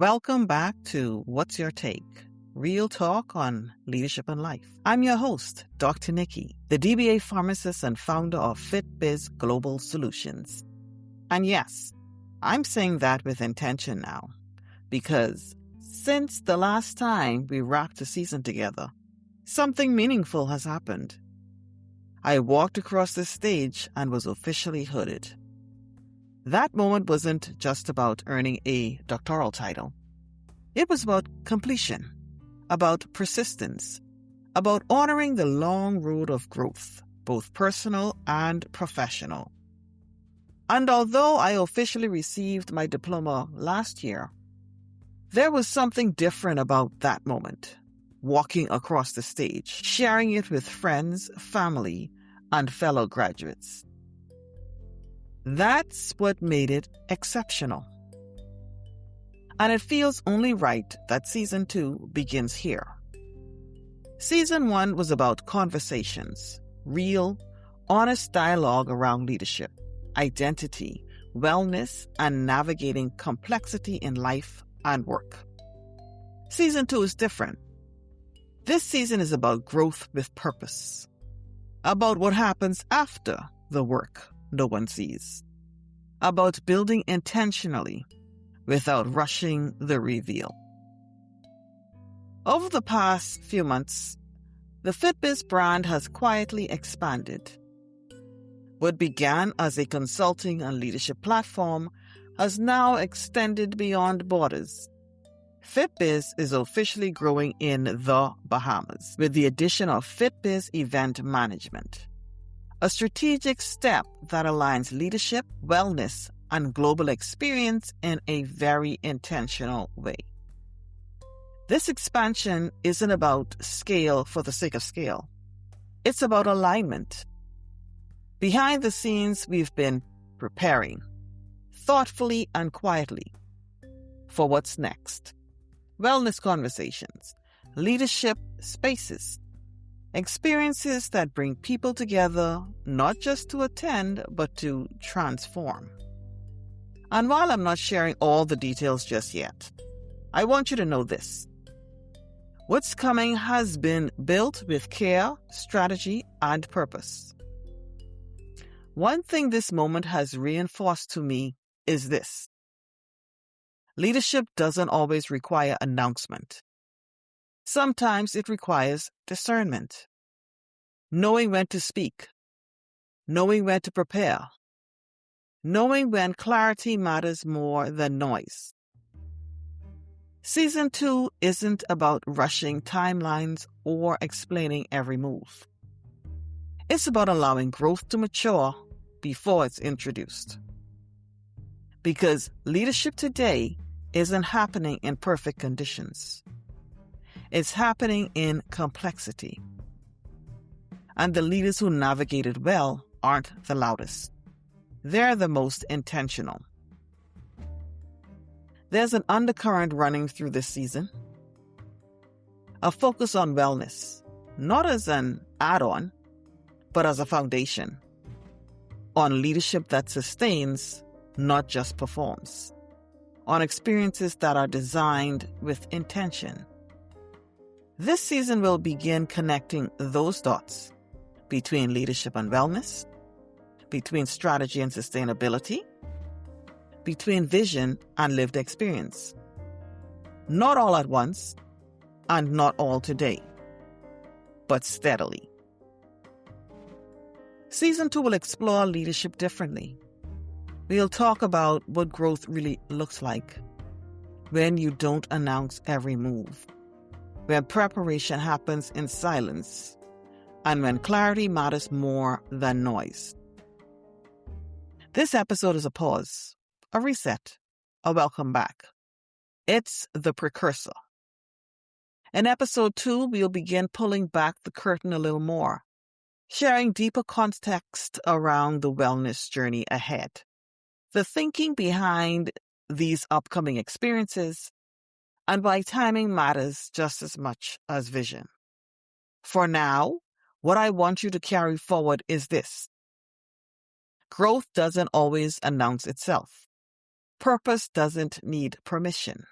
Welcome back to What's Your Take? Real talk on leadership and life. I'm your host, Dr. Nikki, the DBA pharmacist and founder of FitBiz Global Solutions. And yes, I'm saying that with intention now, because since the last time we wrapped a season together, something meaningful has happened. I walked across the stage and was officially hooded. That moment wasn't just about earning a doctoral title. It was about completion, about persistence, about honoring the long road of growth, both personal and professional. And although I officially received my diploma last year, there was something different about that moment. Walking across the stage, sharing it with friends, family, and fellow graduates. That's what made it exceptional. And it feels only right that Season 2 begins here. Season 1 was about conversations, real, honest dialogue around leadership, identity, wellness, and navigating complexity in life and work. Season 2 is different. This season is about growth with purpose, about what happens after the work no one sees, about building intentionally without rushing the reveal. Over the past few months, the FitBiz brand has quietly expanded. What began as a consulting and leadership platform has now extended beyond borders. FitBiz is officially growing in the Bahamas with the addition of FitBiz Event Management, a strategic step that aligns leadership, wellness, and global experience in a very intentional way. This expansion isn't about scale for the sake of scale. It's about alignment. Behind the scenes, we've been preparing, thoughtfully and quietly, for what's next. Wellness conversations, leadership spaces, experiences that bring people together, not just to attend, but to transform. And while I'm not sharing all the details just yet, I want you to know this. What's coming has been built with care, strategy, and purpose. One thing this moment has reinforced to me is this. Leadership doesn't always require announcement. Sometimes it requires discernment. Knowing when to speak. Knowing when to prepare. Knowing when clarity matters more than noise. Season 2 isn't about rushing timelines or explaining every move. It's about allowing growth to mature before it's introduced. Because leadership today isn't happening in perfect conditions. It's happening in complexity. And the leaders who navigate it well aren't the loudest. They're the most intentional. There's an undercurrent running through this season. A focus on wellness, not as an add-on, but as a foundation. On leadership that sustains, not just performs. On experiences that are designed with intention. This season will begin connecting those dots between leadership and wellness, between strategy and sustainability, between vision and lived experience. Not all at once, and not all today, but steadily. Season 2 will explore leadership differently. We'll talk about what growth really looks like when you don't announce every move, when preparation happens in silence, and when clarity matters more than noise. This episode is a pause, a reset, a welcome back. It's the precursor. In episode 2, we'll begin pulling back the curtain a little more, sharing deeper context around the wellness journey ahead. The thinking behind these upcoming experiences, and why timing matters just as much as vision. For now, what I want you to carry forward is this. Growth doesn't always announce itself. Purpose doesn't need permission.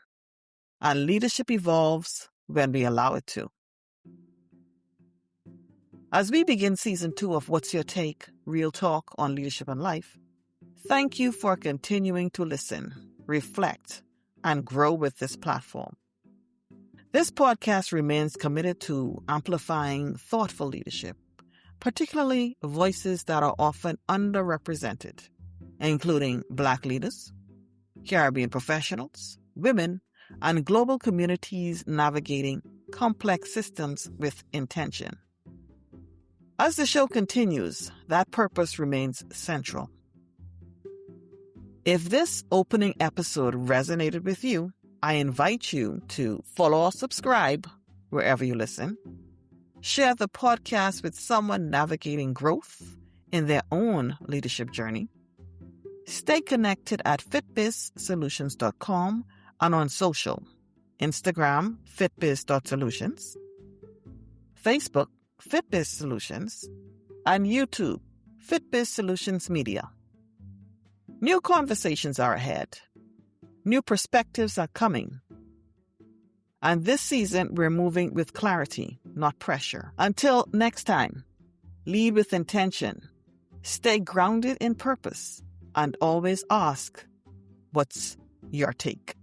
and leadership evolves when we allow it to. As we begin Season 2 of What's Your Take? Real Talk on Leadership and Life, thank you for continuing to listen, reflect, and grow with this platform. This podcast remains committed to amplifying thoughtful leadership, particularly voices that are often underrepresented, including Black leaders, Caribbean professionals, women, and global communities navigating complex systems with intention. As the show continues, that purpose remains central. If this opening episode resonated with you, I invite you to follow or subscribe wherever you listen. Share the podcast with someone navigating growth in their own leadership journey. Stay connected at fitbizsolutions.com and on social, Instagram, fitbiz.solutions, Facebook, Fitbiz Solutions, and YouTube, Fitbiz Solutions Media. New conversations are ahead. New perspectives are coming. And this season, we're moving with clarity, not pressure. Until next time, lead with intention, stay grounded in purpose, and always ask, what's your take?